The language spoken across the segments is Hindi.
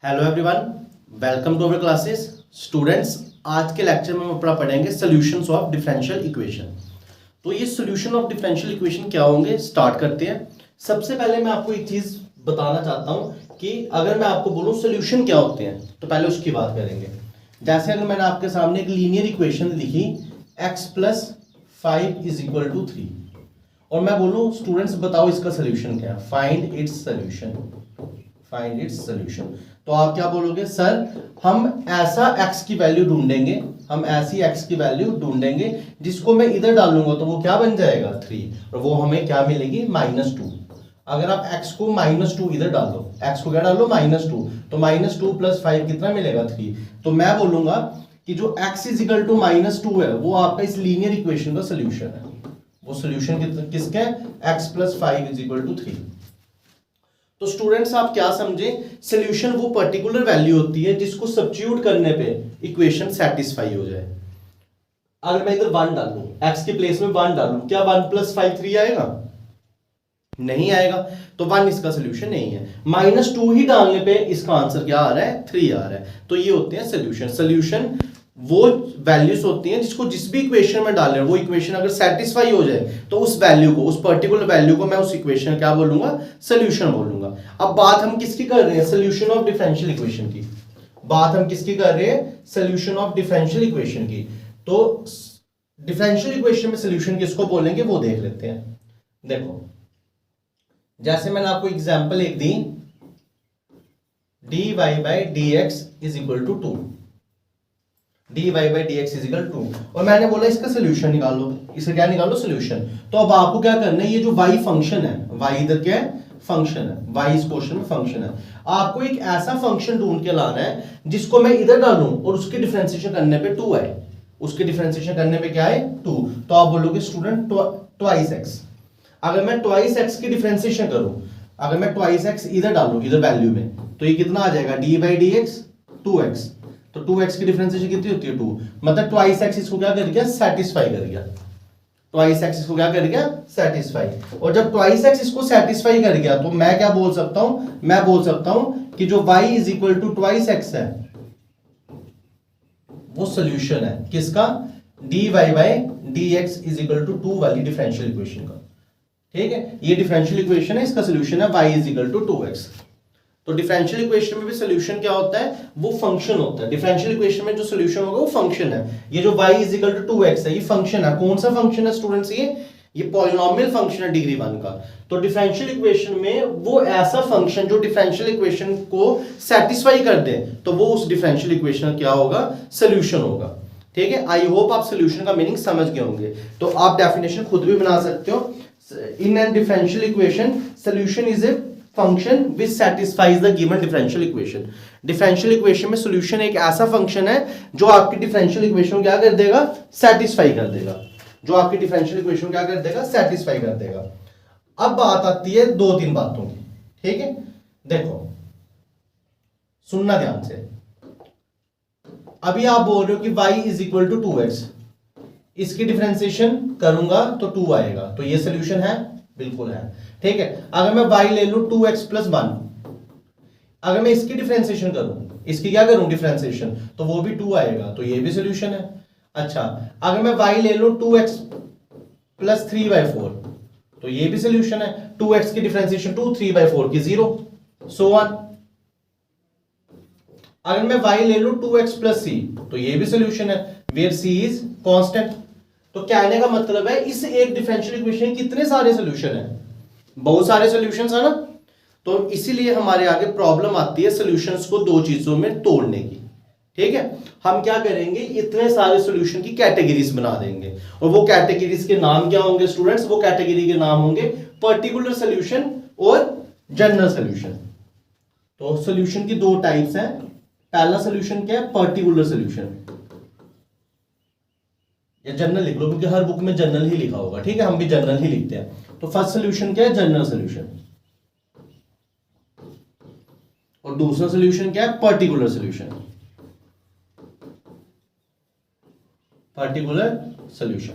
Hello everyone, welcome to our classes. Students, आज के लेक्चर में हम अपना पढ़ेंगे सॉल्यूशंस ऑफ डिफरेंशियल इक्वेशन। तो ये सॉल्यूशन ऑफ डिफरेंशियल इक्वेशन क्या होंगे, स्टार्ट करते हैं। सबसे पहले मैं आपको एक चीज बताना चाहता हूं कि अगर मैं आपको बोलूं सॉल्यूशन क्या होते हैं तो पहले उसकी बात करेंगे। जैसे अगर मैंने आपके सामने एक लीनियर इक्वेशन लिखी x plus 5 is equal to 3 और मैं बोलूं स्टूडेंट्स बताओ इसका सोल्यूशन क्या है, find its solution, find its solution. तो आप क्या बोलोगे, सर हम ऐसा x की वैल्यू ढूंढेंगे, हम ऐसी x की वैल्यू ढूंढेंगे जिसको मैं इधर डालूंगा तो वो क्या बन जाएगा 3 और वो हमें क्या मिलेगी -2। अगर आप x को -2 इधर डालो, x को क्या डालो -2, तो -2 प्लस 5 कितना मिलेगा 3। तो मैं बोलूंगा कि जो x इज इक्वल टू -2 है वो आपका इस लीनियर इक्वेशन का सोल्यूशन है। वो सोल्यूशन किसका है, x plus 5 is equal to 3। तो स्टूडेंट्स आप क्या समझे, सोल्यूशन वो पर्टिकुलर वैल्यू होती है जिसको सब्स्टिट्यूट करने पे इक्वेशन सेटिस्फाई हो जाए। अगर मैं इधर 1 डालूं, x के प्लेस में 1 डालूं, क्या 1 प्लस 5 3 आएगा? नहीं आएगा, तो 1 इसका सोल्यूशन नहीं है। -2 ही डालने पे इसका आंसर क्या आ रहा है, 3 आ रहा है। तो ये होते हैं सोल्यूशन। सोल्यूशन वो वैल्यूज होती हैं जिसको जिस भी इक्वेशन में डाल रहे हैं वो इक्वेशन अगर सेटिस्फाई हो जाए तो उस वैल्यू को, उस पर्टिकुलर वैल्यू को मैं उस इक्वेशन क्या बोलूंगा, सोल्यूशन बोलूंगा। अब बात हम किसकी कर रहे हैं, सोल्यूशन ऑफ डिफरेंशियल इक्वेशन की। बात हम किसकी कर रहे हैं, सोल्यूशन ऑफ डिफरेंशियल इक्वेशन की। तो डिफरेंशियल इक्वेशन में सोल्यूशन किसको बोलेंगे वो देख लेते हैं। देखो, जैसे मैंने आपको एग्जांपल एक दी, dy by dx is equal to 2, dy by dx is equal to, और मैंने बोला इसका सोल्यूशन निकालो, इसका क्या निकालो, सोल्यूशन। तो अब आपको क्या करना है, ये जो y फंक्शन है, y इधर क्या है, फंक्शन है, y इस क्वेश्चन में फंक्शन है। आपको एक ऐसा फंक्शन ढूंढ के लाना है जिसको मैं इधर डालूं और उसके डिफरेंशिएशन करने पे 2 आए, उसके डिफरेंशिएशन करने पे क्या है 2। तो आप बोलोगे स्टूडेंट ट्वाइस x। अगर मैं ट्वाइस x की डिफरेंशिएशन करूं, अगर मैं ट्वाइस x इधर डालूं, इधर वैल्यू में, तो ये कितना आ जाएगा, D by D x 2x। तो 2x की डिफरेंशिएशन कितनी होती है 2, मतलब ट्वाइस x इसको क्या कर गया, सेटिस्फाई कर गया। ट्वाइस x इसको क्या कर गया, सेटिस्फाई। और जब ट्वाइस x इसको सेटिस्फाई कर गया तो मैं क्या बोल सकता हूं, मैं बोल सकता हूं कि जो y is equal to twice x है वो सोल्यूशन है किसका, dy by dx is equal to 2 वाली डिफरेंशियल इक्वेशन का। ठीक है, ये डिफरेंशियल इक्वेशन है, इसका सोल्यूशन है y is equal to 2x। तो डिफरेंशियल इक्वेशन में भी सोल्यूशन क्या होता है, वो फंक्शन होता है। डिफरेंशियल इक्वेशन में जो सोल्यूशन होगा वो फंक्शन है। ये जो y is equal to 2x है ये फंक्शन है। कौन सा फंक्शन है स्टूडेंट्स, ये पॉलिनोमियल फंक्शन है डिग्री 1 का। तो डिफरेंशियल इक्वेशन में वो ऐसा फंक्शन जो डिफरेंशियल इक्वेशन को सेटिस्फाई कर दे तो वो उस डिफरेंशियल इक्वेशन क्या होगा, सोल्यूशन होगा। ठीक है, आई होप आप सोल्यूशन का मीनिंग समझ गए होंगे। तो आप डेफिनेशन खुद भी बना सकते हो। In a differential equation, solution is a function which satisfies the given differential equation. Differential equation में solution एक ऐसा function है जो आपकी differential equation को क्या कर देगा, satisfy कर देगा। जो आपकी differential equation को क्या कर देगा, satisfy कर देगा। अब बात आती है 2-3 बातों की। ठीक है, देखो सुनना ध्यान से। अभी आप बोल रहे हो कि y is equal to 2x, इसकी डिफरेंशिएशन करूंगा तो 2 आएगा, तो ये सोल्यूशन है, बिल्कुल है। ठीक है, अगर मैं y ले लूं 2x प्लस 1, अगर मैं इसकी डिफरेंशिएशन करूं, इसकी क्या करूं डिफरेंशिएशन, तो वो भी 2 आएगा, तो ये भी सोल्यूशन है। अच्छा, अगर मैं y ले लूं 2x प्लस 3/4, तो ये भी सोल्यूशन है। 2x की डिफरेंशिएशन 2, 3/4 की 0, सो ऑन। अगर मैं y ले लूं 2x प्लस c, तो ये भी सोल्यूशन है, वेयर c इज कांस्टेंट। तो कहने का मतलब है इस एक डिफरेंशियल इक्वेशन कितने सारे सॉल्यूशन हैं, बहुत सारे सॉल्यूशंस है ना। तो इसीलिए हमारे आगे प्रॉब्लम आती है सॉल्यूशंस को दो चीजों में तोड़ने की। ठीक है, हम क्या करेंगे, इतने सारे सॉल्यूशन की कैटेगरीज बना देंगे और वो कैटेगरीज के नाम क्या होंगे स्टूडेंट्स, वो कैटेगरी के नाम होंगे पर्टिकुलर सॉल्यूशन और जनरल सॉल्यूशन। तो सॉल्यूशन की दो टाइप्स हैं। पहला सॉल्यूशन क्या है, पर्टिकुलर सॉल्यूशन, या जनरल लिख लो क्योंकि हर बुक में जनरल ही लिखा होगा। ठीक है, हम भी जनरल ही लिखते हैं। तो फर्स्ट सॉल्यूशन क्या है, जनरल सॉल्यूशन, और दूसरा सॉल्यूशन क्या है, particular solution, particular solution.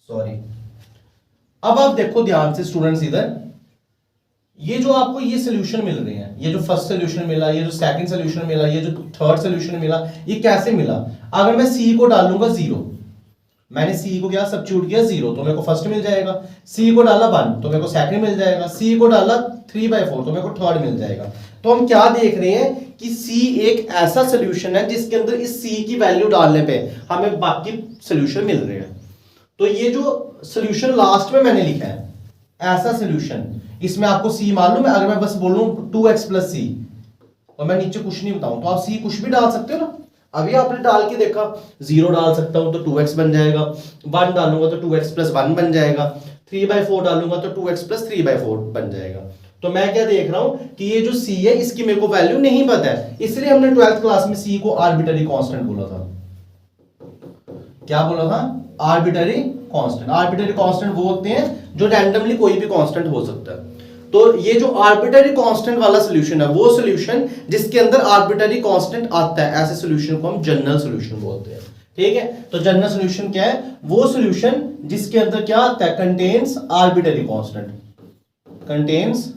Sorry, अब आप देखो ध्यान से स्टूडेंट्स, इधर ये जो आपको ये सोल्यूशन मिल रहे हैं, ये जो फर्स्ट सोल्यूशन मिला, ये जो सेकंड सोल्यूशन मिला, ये जो थर्ड सोल्यूशन मिला, ये कैसे मिला? अगर मैं सी को डालूंगा 0, मैंने सी को क्या सब्स्टिट्यूट किया 0, तो मेरे को फर्स्ट मिल जाएगा। सी को डाला 1 तो मेरे को सेकंड मिल जाएगा। सी को डाला 3/4 तो मेरे को थर्ड मिल जाएगा। तो हम क्या देख रहे हैं कि सी एक ऐसा सोल्यूशन है जिसके अंदर इस सी की वैल्यू डालने पे हमें बाकी सोल्यूशन मिल रहे हैं। तो ये जो सोल्यूशन लास्ट में मैंने लिखा है, ऐसा सोल्यूशन, इसमें आपको सी मालूम है। अगर मैं बस बोलूं 2x + c और मैं नीचे कुछ नहीं बताऊं तो आप सी कुछ भी डाल सकते हो ना। अभी आपने डाल के देखा, 0 डाल सकता हूं तो 2x बन जाएगा, 1 डालूंगा तो 2x + 1 बन जाएगा, 3/4 डालूंगा तो 2x + 3/4 बन जाएगा। तो मैं क्या देख रहा हूं कि ये जो c है इसकी मेरे को वैल्यू नहीं पता है, इसलिए हमने 12th क्लास में c को आर्बिट्ररी कांस्टेंट बोला था। क्या बोला था? Arbitrary constant. आर्बिट्ररी कांस्टेंट वो होते हैं जो रैंडमली कोई भी कांस्टेंट हो सकता है। तो ये जो आर्बिट्ररी कांस्टेंट वाला सॉल्यूशन है, वो सॉल्यूशन जिसके अंदर आर्बिट्ररी कांस्टेंट आता है, ऐसे सॉल्यूशन को हम जनरल सॉल्यूशन बोलते हैं। ठीक है, तो जनरल सॉल्यूशन क्या है? वो सॉल्यूशन जिसके अंदर क्या आता है? Contains arbitrary constant, contains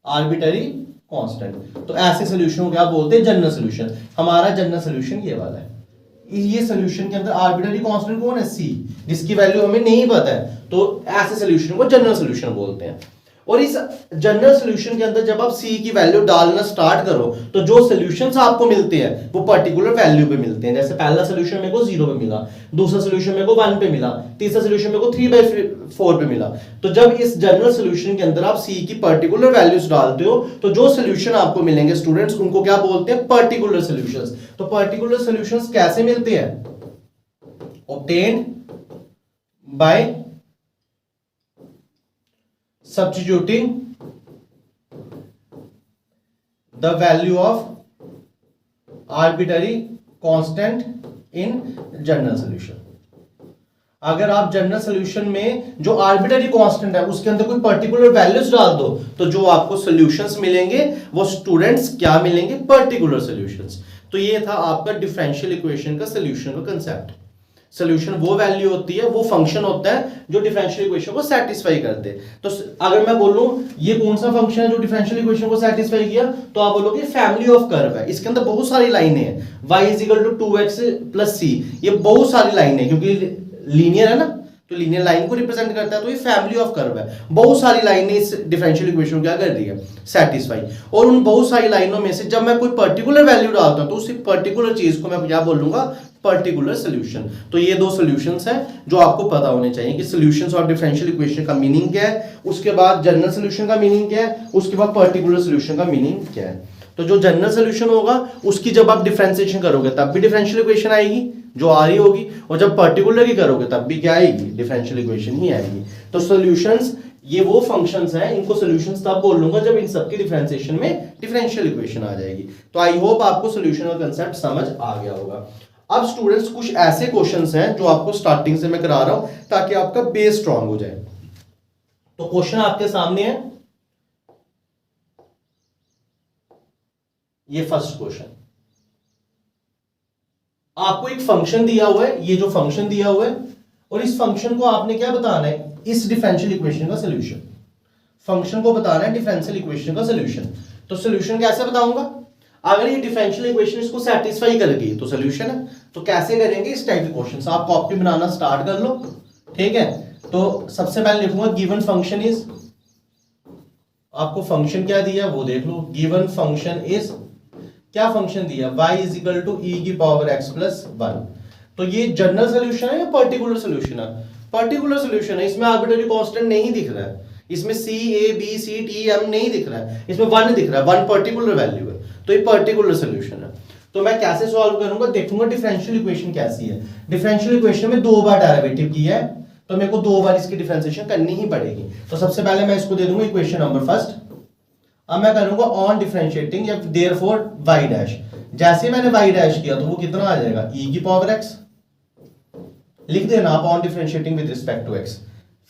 arbitrary constant. तो ऐसे सॉल्यूशन को क्या बोलते हैं? General solution. हमारा जनरल सॉल्यूशन ये वाला है। ये सॉल्यूशन के अंदर आर्बिट्ररी कांस्टेंट कौन है? c, जिसकी वैल्यू हमें नहीं पता है। तो ऐसे सॉल्यूशन को जनरल सॉल्यूशन बोलते हैं। और इस जनरल सॉल्यूशन के अंदर जब आप c की वैल्यू डालना स्टार्ट करो तो जो सॉल्यूशंस आपको मिलते हैं वो पर्टिकुलर वैल्यू पे मिलते हैं। जैसे पहला सॉल्यूशन मेरे को 0 पे मिला, दूसरा सॉल्यूशन मेरे को 1 पे मिला, तीसरा सॉल्यूशन मेरे को 3/4 पे मिला। तो जब इस जनरल सॉल्यूशन के अंदर आप c की पर्टिकुलर वैल्यूज डालते हो तो जो सॉल्यूशन आपको मिलेंगे स्टूडेंट्स, उनको क्या बोलते हैं? Particular solutions. तो पर्टिकुलर सॉल्यूशंस कैसे मिलते हैं? obtained by substituting the value of arbitrary constant in general solution। अगर आप जनरल सॉल्यूशन में जो आर्बिट्ररी कांस्टेंट है उसके अंदर कोई पर्टिकुलर वैल्यूज डाल दो तो जो आपको सॉल्यूशंस मिलेंगे वो स्टूडेंट्स क्या मिलेंगे? Particular solutions. तो ये था आपका डिफरेंशियल इक्वेशन का सॉल्यूशन का कांसेप्ट। सॉल्यूशन वो वैल्यू होती है, वो फंक्शन होता है जो डिफरेंशियल इक्वेशन को सेटिस्फाई करते हैं। तो अगर मैं बोलूं ये कौन सा फंक्शन है जो डिफरेंशियल इक्वेशन को सेटिस्फाई किया, तो आप बोलोगे फैमिली ऑफ कर्व है। इसके अंदर बहुत सारी लाइनें हैं, y = 2x + c, ये बहुत सारी लाइनें हैं क्योंकि लीनियर है ना, तो लीनियर लाइन को रिप्रेजेंट करता है। तो ये फैमिली ऑफ कर्व है, बहुत सारी लाइनें इस डिफरेंशियल इक्वेशन को क्या कर रही है? सेटिस्फाई। और उन बहुत सारी लाइनों में से जब मैं कोई पर्टिकुलर वैल्यू डालता हूं तो उसी पर्टिकुलर चीज को मैं क्या बोलूंगा? Particular solution. तो ये दो सॉल्यूशंस हैं जो आपको पता होने चाहिए कि सॉल्यूशंस ऑफ डिफरेंशियल इक्वेशन का मीनिंग क्या है, उसके बाद जनरल सॉल्यूशन का मीनिंग क्या है, उसके बाद पर्टिकुलर सॉल्यूशन का मीनिंग क्या है। तो जो जनरल सॉल्यूशन होगा उसकी जब आप डिफरेंशिएशन करोगे तब भी डिफरेंशियल इक्वेशन आएगी जो आ रही होगी, और जब पर्टिकुलर की करोगे तब भी क्या आएगी? डिफरेंशियल इक्वेशन ही आएगी। तो सॉल्यूशंस ये वो फंक्शंस हैं, इनको सॉल्यूशंस तब बोल लूंगा जब इन सबकी डिफरेंशिएशन में डिफरेंशियल इक्वेशन आ जाएगी। तो आई होप आपको सॉल्यूशन का कांसेप्ट समझ आ गया होगा। अब स्टूडेंट्स कुछ ऐसे क्वेश्चंस हैं जो आपको स्टार्टिंग से मैं करा रहा हूं ताकि आपका बेस स्ट्रांग हो जाए। तो क्वेश्चन आपके सामने है, ये फर्स्ट क्वेश्चन। आपको एक फंक्शन दिया हुआ है, ये जो फंक्शन दिया हुआ है, और इस फंक्शन को आपने क्या बताना है? इस डिफरेंशियल इक्वेशन का सॉल्यूशन। फंक्शन को बताना है डिफरेंशियल इक्वेशन का सॉल्यूशन। तो सॉल्यूशन कैसे बताऊंगा? अगर ये डिफरेंशियल इक्वेशन इसको सेटिस्फाई कर गई तो सॉल्यूशन है। तो कैसे करेंगे? इस टाइप के क्वेश्चंस आप कॉपी बनाना स्टार्ट कर लो। ठीक है, तो सबसे पहले लिखूंगा गिवन फंक्शन इज, आपको फंक्शन क्या दिया वो देख लो। गिवन फंक्शन इज, क्या फंक्शन दिया? y = e⁻x + 1। तो ये जनरल सॉल्यूशन है या पर्टिकुलर सॉल्यूशन है? पर्टिकुलर सॉल्यूशन है। इसमें आर्बिट्ररी कांस्टेंट नहीं दिख रहा है, इसमें c a b c t m नहीं दिख रहा है, इसमें 1 दिख रहा है, 1 पर्टिकुलर वैल्यू है। तो ये पर्टिकुलर सॉल्यूशन है। तो मैं कैसे सॉल्व करूंगा? देखूंगा डिफरेंशियल इक्वेशन कैसी है। डिफरेंशियल इक्वेशन में 2 बार डेरिवेटिव किया है तो मेरे को 2 बार इसकी डिफरेंशिएशन करनी ही पड़ेगी। तो सबसे पहले मैं इसको दे दूंगा इक्वेशन नंबर फर्स्ट। अब मैं करूंगा ऑन डिफरेंशिएटिंग या देयरफॉर y'। जैसे मैंने y' किया तो वो कितना आ जाएगा? e⁻x। लिख देना आप on differentiating with respect to x।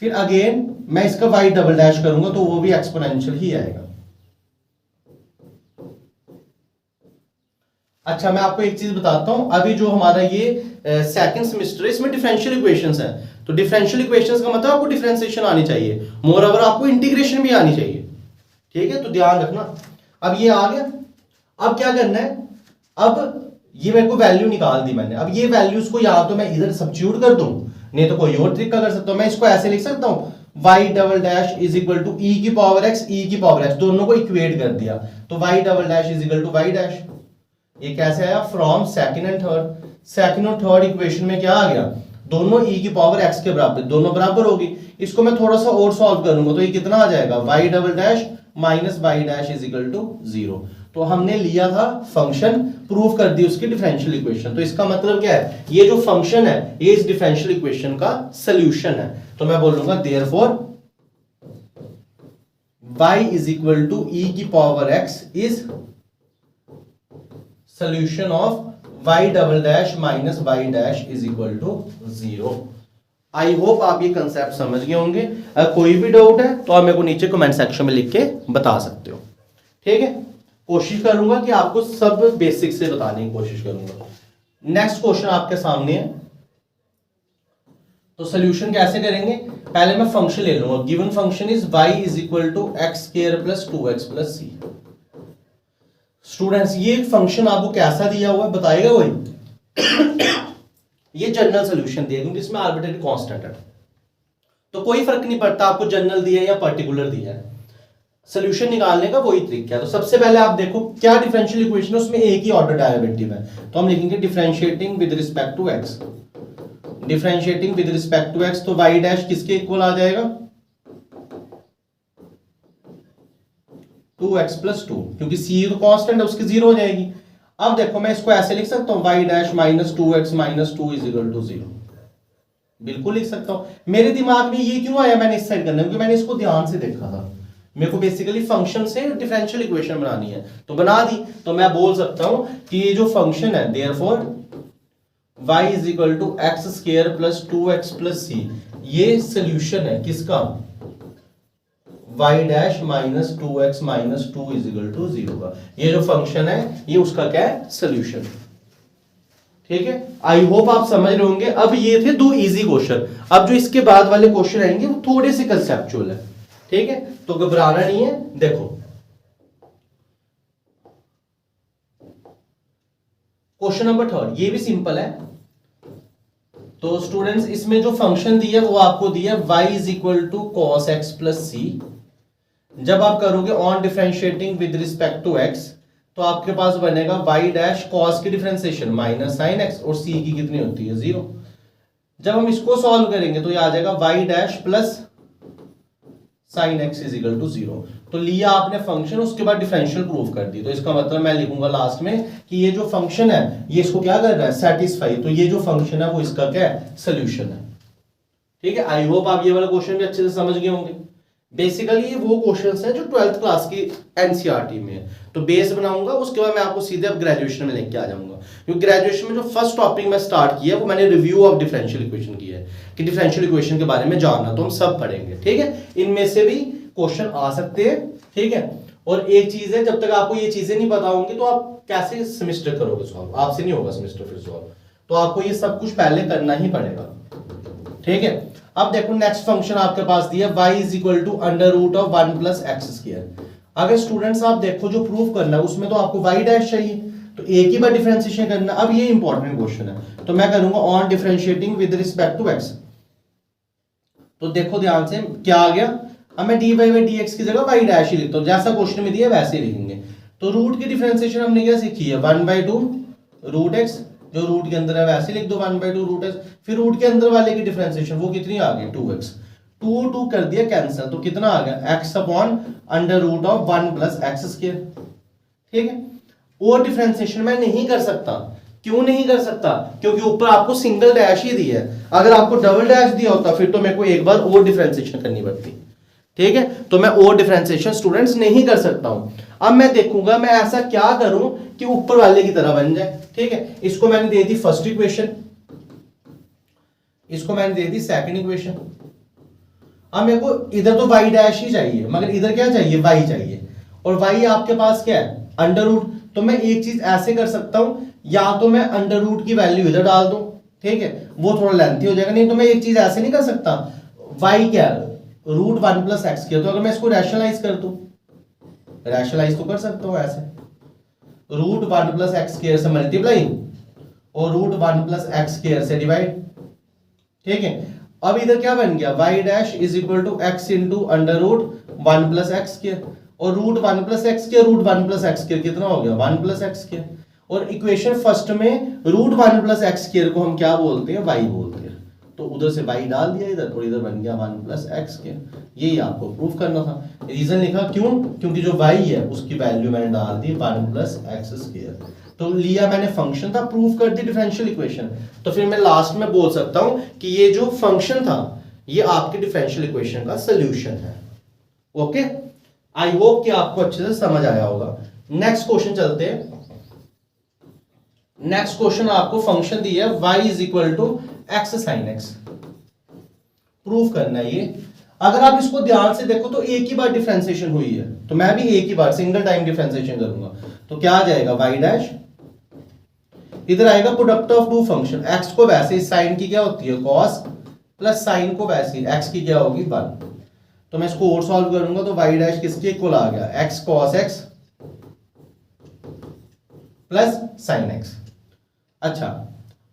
फिर अगेन मैं इसका y" करूंगा तो वो भी एक्सपोनेंशियल ही आएगा। अच्छा मैं आपको एक चीज बताता हूं, अभी जो हमारा ये सेकंड सेमेस्टर है इसमें डिफरेंशियल इक्वेशंस हैं, तो डिफरेंशियल इक्वेशंस का मतलब आपको डिफरेंशिएशन आनी चाहिए, मोर ओवर आपको इंटीग्रेशन भी आनी चाहिए, ठीक है, तो ध्यान रखना। अब ये आ गया, अब क्या करना है, अब ये मेरे को वैल्यू निकाल दी मैंने, अब ये वैल्यूज को या तो मैं इधर सब्स्टिट्यूट कर दूं, नहीं तो कोई और तरीका कर सकता हूं, मैं इसको ऐसे लिख सकता हूं y double dash is equal to e की पावर x e की पावर x, दोनों को इक्वेट कर दिया, तो y double dash is equal to y dash. ये कैसे आया, from second and third, second और थर्ड इक्वेशन में क्या आ गया, दोनों e की पावर x के बराबर, दोनों बराबर होगी। इसको मैं थोड़ा सा और सॉल्व करूंगा तो ये कितना आ जाएगा, y double dash minus y dash is equal to 0। तो हमने लिया था फंक्शन, प्रूव कर दी उसकी डिफरेंशियल इक्वेशन, तो इसका मतलब क्या है, ये जो फंक्शन है ये इस डिफरेंशियल इक्वेशन का सॉल्यूशन है। तो मैं बोलूंगा therefore y is equal to e की power x is solution of y double dash minus y dash is equal to 0। I hope आप ये कंसेप्ट समझ गए होंगे। अगर कोई भी डाउट है तो आप मेरे को नीचे कमेंट सेक्शन में लिख के बता सकते हो, ठीक है। कोशिश करूंगा कि आपको सब बेसिक से बताने की कोशिश करूंगा। नेक्स्ट क्वेश्चन आपके सामने है, तो सॉल्यूशन कैसे करेंगे, पहले मैं फंक्शन ले लूंगा, given function is y is equal to x square plus 2x plus c। Students ये फंक्शन आपको कैसा दिया हुआ है बताएगा कोई ये जनरल सॉल्यूशन दिया क्योंकि इसमें आर्बिट्रेरी कांस्टेंट है, तो कोई फर्क नहीं पड़ता आपको जनरल दिया है या पर्टिकुलर दिया है, सॉल्यूशन निकालने का वही तरीका है। तो सबसे पहले आप देखो क्या डिफरेंशियल इक्वेशन है, उसमें एक ही ऑर्डर डेरिवेटिव है, तो हम लिखेंगे differentiating with respect to x, differentiating with respect to x, तो y डैश किसके इक्वल आ जाएगा 2x प्लस 2, क्योंकि c तो कांस्टेंट है उसकी 0 हो जाएगी। अब देखो मैं इसको ऐसे लिख सकता हूं y dash minus 2x minus 2 is equal to 0, बिल्कुल लिख सकता हूं। मेरे दिमाग में ये क्यों आया मैंने इस साइड करना, क्योंकि मैंने इसको ध्यान से देखा था, मेरे को बेसिकली फंक्शन से डिफरेंशियल इक्वेशन बनानी है तो बना दी, तो मैं बोल सकता हूं कि ये जो फंक्शन है therefore y is equal to x square plus 2x plus c, ये सॉल्यूशन है किसका y dash minus 2x minus 2 is equal to 0 का, ये जो फंक्शन है ये उसका क्या है सॉल्यूशन, ठीक है। आई होप आप समझ रहे होंगे। अब ये थे दो इजी क्वेश्चन, अब जो इसके बाद वाले क्वेश्चन आएंगे वो थोड़े से कंसेप्चुअल है, ठीक है, तो घबराना नहीं है। देखो क्वेश्चन नंबर 3, ये भी सिंपल है। तो स्टूडेंट्स इसमें जो फंक्शन दिया वो आपको दिया y is equal to cos x plus c. जब आप करोगे on differentiating with respect to x तो आपके पास बनेगा y डैश कॉस की डिफरेंशिएशन माइनस साइन x और c की कितनी होती है 0। जब हम इसको सॉल्व करेंगे तो ये आ जाएगा y dash plus sine x is equal to 0। तो लिया आपने फंक्शन, उसके बाद डिफरेंशियल प्रूव कर दी, तो इसका मतलब मैं लिखूंगा लास्ट में कि ये जो फंक्शन है ये इसको क्या कर रहा है सेटिस्फाई, तो ये जो फंक्शन है वो इसका क्या है सॉल्यूशन है, ठीक है। आई होप आप ये वाला क्वेश्चन भी अच्छे से समझ गए होंगे। बेसिकली ये वो क्वेश्चंस हैं जो 12th क्लास की एनसीईआरटी में है, तो बेस बनाऊंगा, उसके बाद मैं आपको सीधे अब ग्रेजुएशन में लेके आ जाऊंगा, क्योंकि ग्रेजुएशन में जो फर्स्ट टॉपिक मैं स्टार्ट किया वो मैंने रिव्यू ऑफ डिफरेंशियल इक्वेशन की है, कि डिफरेंशियल इक्वेशन के बारे में जानना, तो हम सब पढ़ेंगे, ठीक है। इनमें से भी क्वेश्चन आ सकते हैं, ठीक है। और एक चीज है, जब तक आपको ये चीजें नहीं पता होंगी तो आप कैसे सेमेस्टर करोगे सॉल्व, आपसे नहीं होगा सेमेस्टर फिर सॉल्व, तो आपको ये सब कुछ पहले करना ही पड़ेगा, ठीक है। अब देखो नेक्स्ट फंक्शन आपके पास दिया y is equal to under root of 1 plus x square. अगर स्टूडेंट्स आप देखो जो प्रूफ करना है उसमें तो आपको y डैश चाहिए, तो एक ही बार डिफरेंशिएशन करना। अब ये इंपॉर्टेंट क्वेश्चन है, तो मैं करूंगा on differentiating with respect to x। तो देखो ध्यान से क्या आ गया, अब मैं dy बाई dx की जगह y डैश ही लिखता हूं, जैसा क्वेश्चन में दिया वैसे ही लिखेंगे। तो रूट की डिफरेंशिएशन हमने क्या सीखी है 1/2 रूट x, जो रूट के अंदर है वैसे लिख दो 1/2 रूट x, फिर रूट के अंदर वाले की डिफरेंशिएशन वो कितनी आ गई 2x, 2 कर दिया कैंसिल, तो कितना आ गया x upon under root of 1 plus x square, ठीक है। और डिफरेंशिएशन मैं नहीं कर सकता, क्यों नहीं कर सकता, क्योंकि ऊपर आपको सिंगल डैश ही दिया है, अगर आपको डबल डैश दिया होता फिर तो मेरे को एक बार और डिफरेंशिएशन करनी पड़ती, ठीक है। तो मैं और डिफरेंशिएशन स्टूडेंट्स नहीं कर सकता हूं। अब मैं देखूंगा मैं ऐसा क्या करूं कि ऊपर वाले की तरह बन जाए, ठीक है। इसको मैंने दे दी फर्स्ट इक्वेशन, इसको मैंने दे दी सेकंड इक्वेशन। अब मेरे को इधर तो y डैश ही चाहिए, मगर इधर क्या चाहिए y चाहिए, और y आपके पास क्या है अंडर रूट, तो मैं एक चीज ऐसे कर सकता हूं, या तो मैं अंडर रूट की वैल्यू इधर डाल दूं, ठीक है, वो थोड़ा लेंथी हो जाएगा, नहीं तो मैं एक चीज ऐसे नहीं कर सकता, y क्या रूट 1 प्लस एक्स किया, तो अगर मैं इसको रैशनलाइज कर दूं, रैशनलाइज तो कर सकता हूं ऐसे, रूट 1 प्लस एक्स स्क्वायर से मल्टीप्लाई और रूट 1 प्लस एक्स स्क्वायर से डिवाइड, ठीक है। अब इधर क्या बन गया, y dash is equal to x into under root 1 plus x square, और root 1 plus x square, root 1 plus x square कितना हो गया 1 प्लस एक्स स्क्वायर, और इक्वेशन फर्स्ट में रूट 1 प्लस एक्स स्क्वायर को हम क्या बोलते हैं, y बोलते हैं, तो उधर से y डाल दिया इधर, और इधर बन गया 1 प्लस एक्स स्क्वायर। यही आपको प्रूफ करना था। रीजन लिखा क्यों, क्योंकि जो y है उसकी वैल्यू मैंने डाल दी 1 प्लस एक्स स्क्वायर, तो लिया मैंने फंक्शन था, प्रूफ कर दी डिफरेंशियल इक्वेशन। तो फिर मैं लास्ट में बोल सकता हूं कि ये जो फंक्शन था ये आपके डिफरेंशियल इक्वेशन का सॉल्यूशन है। ओके, आई होप कि आपको अच्छे से समझ आया होगा। नेक्स्ट क्वेश्चन चलते हैं। नेक्स्ट क्वेश्चन आपको फंक्शन दी है y is equal to x sine x, proof करना है ये। अगर आप इसको ध्यान से देखो तो एक ही बार डिफरेंशिएशन हुई है, तो मैं भी एक ही बार सिंगल टाइम डिफरेंशिएशन करूंगा, तो क्या आ जाएगा y डैश, इधर आएगा product of two function, x को वैसे साइन की क्या होती है cos, प्लस साइन को वैसे x की क्या होगी 1, तो मैं इसको और सॉल्व करूंगा तो y डैश किसके इक्वल आ गया x cos x plus sign x। अच्छा,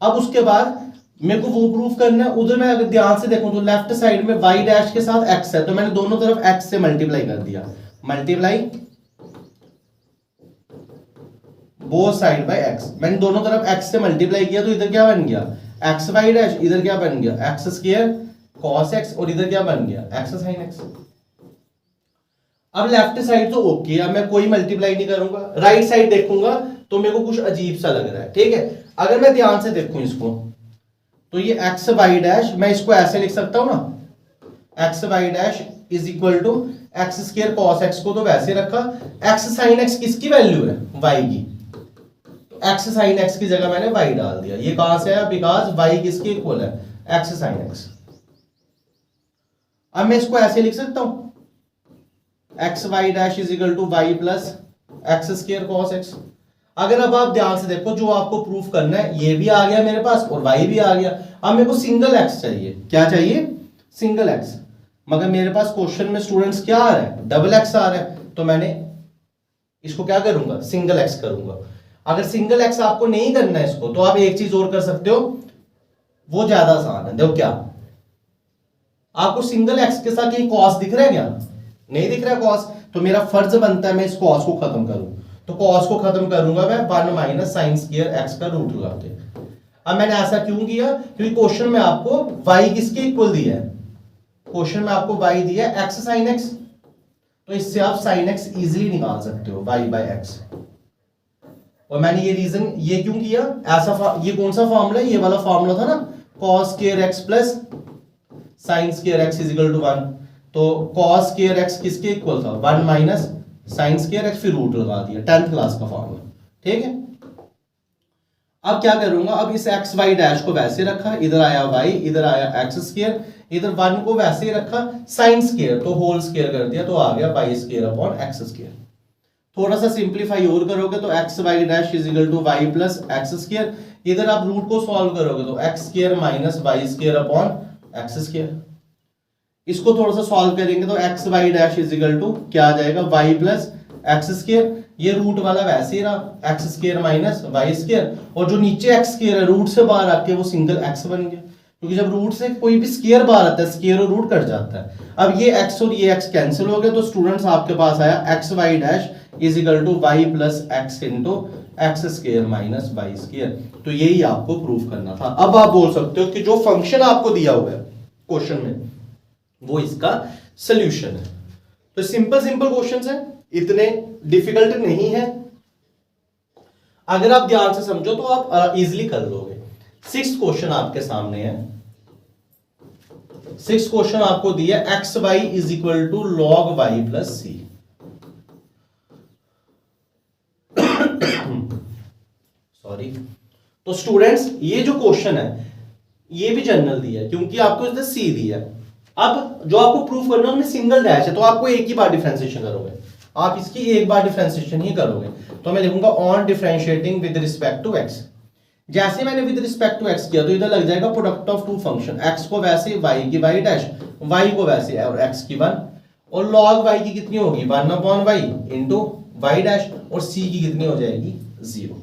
अब उसके बाद मेरे को वो प्रूफ करना है, उधर मैं अगर ध्यान से देखूं तो लेफ्ट साइड में y डैश के साथ x है, तो मैंने दोनों तरफ x से मल्टीप्लाई कर दिया, multiply both side by x, मैंने दोनों तरफ x से मल्टीप्लाई किया, तो इधर क्या बन गया एक्स वाई डैश, इधर क्या बन गया एक्स स्क्वायर cos x, और इधर क्या बन गया एक्स साइन x। अब लेफ्ट साइड तो ओके, अब मैं कोई मल्टीप्लाई नहीं करूंगा, राइट साइड देखूंगा तो मेरे को कुछ अजीब सा लग रहा है, ठीक है। अगर मैं ध्यान से देखूं इसको तो ये एक्स वाई डैश, मैं इसको ऐसे लिख सकता हूं ना, x y dash is equal to x square cos x को तो वैसे रखा, एक्स साइन x किसकी वैल्यू है y की, तो एक्स साइन x की जगह मैंने y डाल दिया। ये कहां से आया, बिकॉज y किसके इक्वल है एक्स साइन x। अब मैं इसको ऐसे लिख सकता हूं, x y dash is equal to y plus x square cos x। अगर अब आप ध्यान से देखो, जो आपको प्रूफ करना है ये भी आ गया मेरे पास और y भी आ गया। अब मेरे को सिंगल x चाहिए, क्या चाहिए सिंगल x, मगर मेरे पास क्वेश्चन में स्टूडेंट्स क्या आ रहा है डबल x आ रहा है, तो मैंने इसको क्या करूंगा सिंगल x करूंगा। अगर सिंगल x आपको नहीं करना है इसको, तो आप एक चीज और कर सकते हो, वो ज्यादा आसान है। देखो क्या आपको सिंगल x के साथ कहीं cos दिख रहा है क्या, नहीं दिख रहा है cos, तो मेरा फर्ज बनता है मैं इस cos को खत्म करूं, तो cos को खत्म करूंगा मैं 1 माइनस साइन स्क्वायर x का रूट लगा के। अब मैंने ऐसा क्यों किया, क्योंकि क्वेश्चन में आपको y किसके इक्वल दिया है, क्वेश्चन में आपको y दिया है x साइन x, तो इससे आप साइन x इजीली निकाल सकते हो y बाय x। और मैंने ये रीजन ये क्यों किया, ऐसा ये कौन सा फॉर्मूला है, ये वाला फॉर्मूला था ना, cos square x plus sine square x is equal to 1, तो cos स्क्वायर x किसके इक्वल था 1 माइनस साइन स्क्वायर x, फिर रूट लगा दिया, 10th क्लास का फॉर्मूला, ठीक है। अब क्या करूंगा, अब इस x y डैश को वैसे रखा, इधर आया y, इधर आया x स्क्वायर, इधर 1 को वैसे ही रखा, साइन स्क्वायर तो होल स्क्वायर कर दिया, तो आ गया y square upon x square. थोड़ा सा सिंपलीफाई और करोगे तो x y dash is equal to y plus x square, इधर आप रूट को सॉल्व करोगे तो x square minus y square upon x square. इसको थोड़ा सा सॉल्व करेंगे तो x y dash is equal to क्या आ जाएगा y प्लस x स्क्वायर, ये रूट वाला वैसे ही रहा x square minus y square, और जो नीचे x स्क्वायर है रूट से बाहर आके वो सिंगल x बन गया, क्योंकि जब रूट से कोई भी स्क्वायर बाहर आता है स्क्वायर और रूट कट जाता है। अब ये x और ये x कैंसिल हो गए, तो स्टूडेंट्स आपके पास आया x y dash is equal to y plus x into x square minus y square. तो यही आपको प्रूफ करना था। अब आप बोल सकते हो कि जो फंक्शन आपको दिया हुआ है क्वेश्चन में वो इसका सॉल्यूशन है। तो सिंपल सिंपल क्वेश्चंस हैं, इतने डिफिकल्ट नहीं है, अगर आप ध्यान से समझो तो आप इजीली कर लोगे। 6th क्वेश्चन आपके सामने है। 6th क्वेश्चन आपको दिया x y is equal to log y plus c. Sorry, तो स्टूडेंट्स ये जो क्वेश्चन है ये भी जनरल दिया है, क्योंकि आपको इसने सी दिया है। अब जो आपको प्रूफ करना है उनमें सिंगल डैश है, तो आपको एक ही बार डिफरेंशिएशन करोगे, आप इसकी एक बार डिफरेंशिएशन ही करोगे। तो मैं लिखूंगा on differentiating with respect to x. जैसे मैंने विद रिस्पेक्ट टू एक्स किया तो इधर लग जाएगा product of two function, x को वैसे वाई की वाई डैश, वाई को वैसे और एक्स की 1, और लॉग वाई की कितनी होगी 1 upon y into y dash, और सी की कितनी हो जाएगी 0।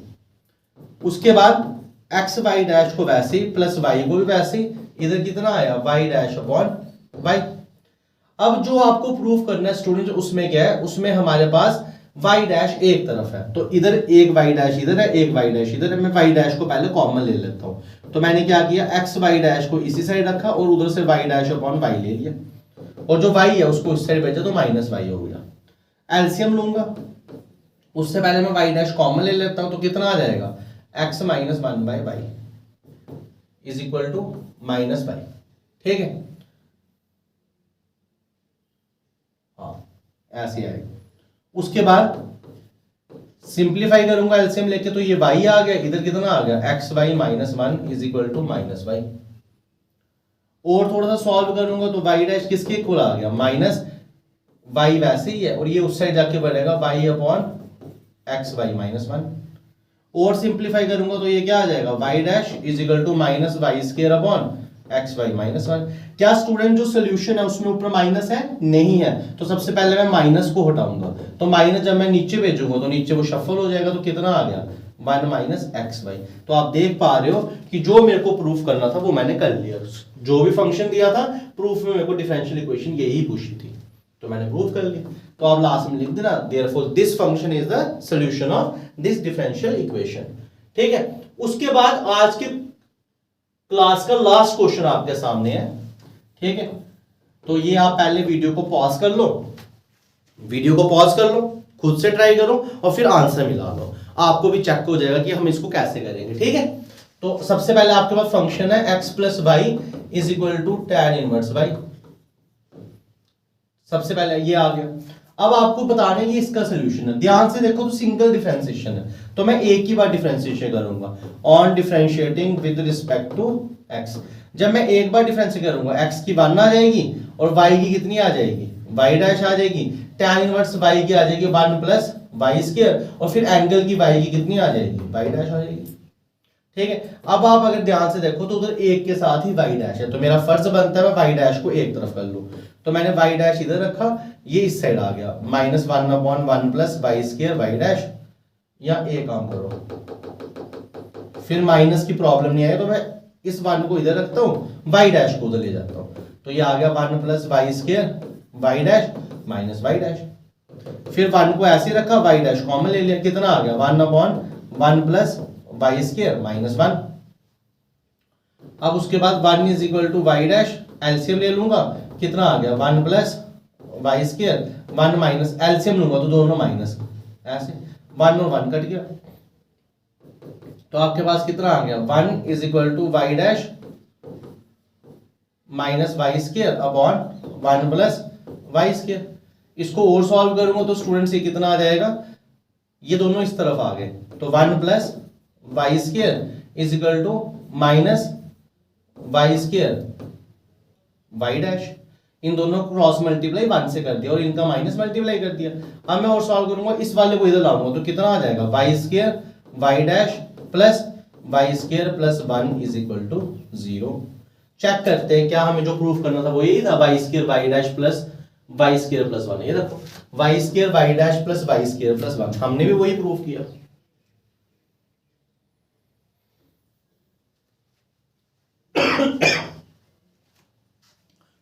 उसके बाद एक्स वाई डैश को वैसे ही प्लस वाई को भी वैसे ही, इधर कितना आया वाई डैश अपॉन वाई। अब जो आपको प्रूफ करना है स्टूडेंट, उसमें क्या है, उसमें हमारे पास y डैश एक तरफ है, तो इधर एक y डैश इधर है, एक y डैश इधर है। मैं y डैश को पहले कॉमन ले लेता हूं, तो मैंने क्या किया, x y डैश को इसी साइड रखा और उधर से y डैश अपॉन y ले लिया, और जो y है उसको इस साइड भेजा तो माइनस y हो गया। एलसीएम लूंगा, उससे पहले मैं y डैश कॉमन ले लेता हूं, तो कितना आ जाएगा x minus 1 by y is equal to minus y. ठीक है, हाँ ऐसे आएगा। उसके बाद सिंप्लीफाई करूंगा एलसीएम लेके, तो ये y आ गया, इधर कितना आ गया x y minus 1 is equal to minus y. और थोड़ा सा सॉल्व करूंगा तो y डैश किसके इक्वल आ गया माइनस y वैसे ही है, और ये उस साइड जाके बढ़ेगा y upon x y minus 1। और सिंप्लीफाई करूंगा तो ये क्या आ जाएगा y dash is equal to minus y square upon x y minus 1। क्या स्टूडेंट जो सोल्यूशन है उसमें ऊपर माइनस है? नहीं है, तो सबसे पहले मैं माइनस को हटाऊंगा, तो माइनस जब मैं नीचे भेजूंगा तो नीचे वो शफल हो जाएगा, तो कितना आ गया 1 माइनस एक्स वाई। तो आप देख पा रहे हो कि जो मेरे को प्रूफ करना था वो मैंने कर लिया। जो भी फंक्शन दिया था प्रूफ में मेरे को डिफरेंशियल इक्वेशन यही पूछी थी, तो मैंने प्रूफ कर लिया। तो आप लास्ट में लिख देना therefore this function is the solution of this differential equation. ठीक है, उसके बाद आज के क्लास का लास्ट क्वेश्चन आपके सामने है। ठीक है, तो ये आप पहले वीडियो को पॉज कर लो, खुद से ट्राई करो और फिर आंसर मिला लो, आपको भी चेक हो जाएगा कि हम इसको कैसे करेंगे। ठीक है, तो सबसे पहले आपके पास फंक्शन है x plus y is equal to tan inverse y. सबसे पहले ये आ गया। अब आपको बताना है ये इसका सोल्यूशन है। ध्यान से देखो, तो सिंगल डिफरेंशिएशन है, तो मैं एक ही बार डिफरेंशिएशन करूंगा on differentiating with respect to x। जब मैं एक बार डिफरेंशिएट करूंगा x की 1 आ जाएगी और y की कितनी आ जाएगी y डैश आ जाएगी, tan इनवर्स y की आ जाएगी 1 प्लस वाई स्क्वायर, और फिर एंगल की y की कितनी आ जाएगी y डैश आ जाएगी। ठीक है, अब आप अगर ध्यान से देखो तो उधर एक के साथ ही y डैश है, तो मेरा फर्ज बनता है मैं y डैश को एक तरफ कर लूं, तो मैंने y डैश इधर रखा, ये इस साइड आ गया minus 1 upon 1 plus y square y dash. या एक काम करो, फिर माइनस की प्रॉब्लम नहीं आएगी, तो मैं इस 1 को इधर रखता हूं, y डैश को उधर ले जाता हूं, तो ये आ गया 1 plus y square y dash minus y dash. फिर 1 को ऐसे रखा, y डैश कॉमन ले लिया, कितना आ गया 1 upon 1 plus y square minus 1। अब उसके बाद 1 is equal to y dash, LCM ले लूंगा, कितना आ गया 1 plus y square 1 minus, LCM लूंगा तो दोनों माइनस, ऐसे 1 और 1 कट गया, तो आपके पास कितना आ गया 1 is equal to y dash minus y square upon 1 plus y square. इसको और सॉल्व करूंगा तो स्टूडेंट्स ये कितना आ जाएगा, ये दोनों इस तरफ आ गए, तो 1 plus y square is equal to minus y square y dash. इन दोनों को क्रॉस मल्टीप्लाई 1 से कर दिया और इनका माइनस मल्टीप्लाई कर दिया। अब मैं और सॉल्व करूंगा, इस वाले को इधर लाऊंगा तो कितना आ जाएगा y square y dash plus y square plus 1 is equal to 0। Check करते हैं क्या हमें जो प्रूफ करना था वो यही था, y square y dash plus y square plus 1। ये देखो y square y dash plus y square plus 1, हमने भी वही प्रूफ किया।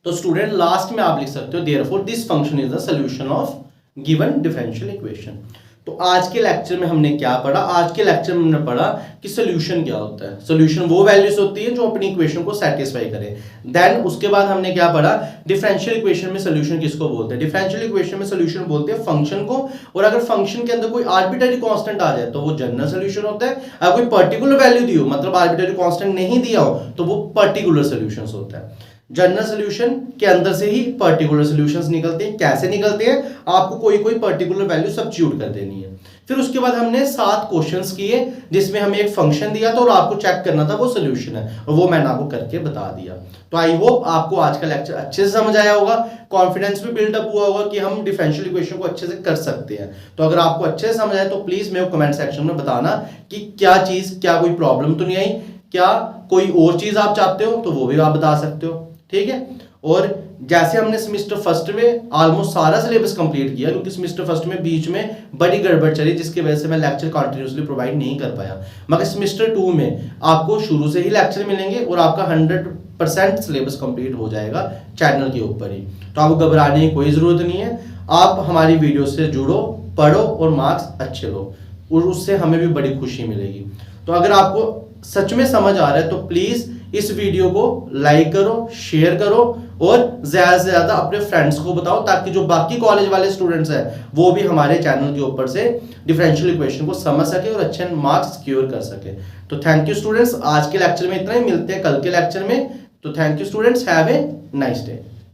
तो स्टूडेंट लास्ट में आप लिख सकते हो therefore this function is the solution of given differential equation. तो आज के लेक्चर में हमने क्या पढ़ा, आज के लेक्चर में हमने पढ़ा कि सॉल्यूशन क्या होता है। सॉल्यूशन वो वैल्यूज होती है जो अपनी इक्वेशन को सेटिस्फाई करे। देन उसके बाद हमने क्या पढ़ा, डिफरेंशियल इक्वेशन में सॉल्यूशन किसको बोलते हैं। डिफरेंशियल इक्वेशन में सॉल्यूशन बोलते हैं फंक्शन को, और अगर फंक्शन के अंदर कोई आर्बिट्ररी कांस्टेंट आ जाए तो वो जनरल सॉल्यूशन होता है। अगर कोई पर्टिकुलर वैल्यू दी हो, मतलब आर्बिट्ररी कांस्टेंट नहीं दिया हो, तो वो पर्टिकुलर सॉल्यूशंस होता है। जनरल सॉल्यूशन के अंदर से ही पर्टिकुलर सॉल्यूशंस निकलते हैं। कैसे निकलते हैं, आपको कोई कोई पर्टिकुलर वैल्यू सब्स्टिट्यूट कर देनी है। फिर उसके बाद हमने 7 क्वेश्चंस किए जिसमें हमें एक फंक्शन दिया था और आपको चेक करना था वो सोल्यूशन है, और वो मैंने आपको करके बता दिया। तो आई होप आपको आज का लेक्चर अच्छे से समझ आया होगा, कॉन्फिडेंस भी बिल्डअप हुआ होगा कि हम डिफरेंशियल इक्वेशन को अच्छे से कर सकते हैं। तो अगर आपको अच्छे से समझ आए तो प्लीज मेरे को कमेंट सेक्शन में बताना कि क्या चीज, क्या कोई प्रॉब्लम तो नहीं आई, क्या कोई और चीज आप चाहते हो तो वो भी आप बता सकते हो, ठीक है। और जैसे हमने सेमेस्टर फर्स्ट में ऑलमोस्ट सारा सिलेबस कंप्लीट किया, क्योंकि सेमेस्टर फर्स्ट में बीच में बड़ी गड़बड़ चली जिसकी वजह से मैं लेक्चर कंटिन्यूअसली प्रोवाइड नहीं कर पाया, मगर सेमेस्टर 2 में आपको शुरू से ही लेक्चर मिलेंगे और आपका 100% सिलेबस कंप्लीट हो जाएगा चैनल के ऊपर ही। तो आपको घबराने की कोई जरूरत नहीं है, आप हमारी वीडियो से जुड़ो, पढ़ो और मार्क्स अच्छे लो, और उससे हमें भी बड़ी खुशी मिलेगी। तो अगर आपको सच में समझ आ रहा है तो प्लीज इस वीडियो को लाइक करो, शेयर करो और ज्यादा से ज्यादा अपने फ्रेंड्स को बताओ, ताकि जो बाकी कॉलेज वाले स्टूडेंट्स हैं वो भी हमारे चैनल के ऊपर से डिफरेंशियल इक्वेशन को समझ सके और अच्छे मार्क्स सिक्योर कर सके। तो थैंक यू स्टूडेंट्स, आज के लेक्चर में इतना ही, मिलते हैं कल के लेक्चर में। तो thank you students, have a nice day.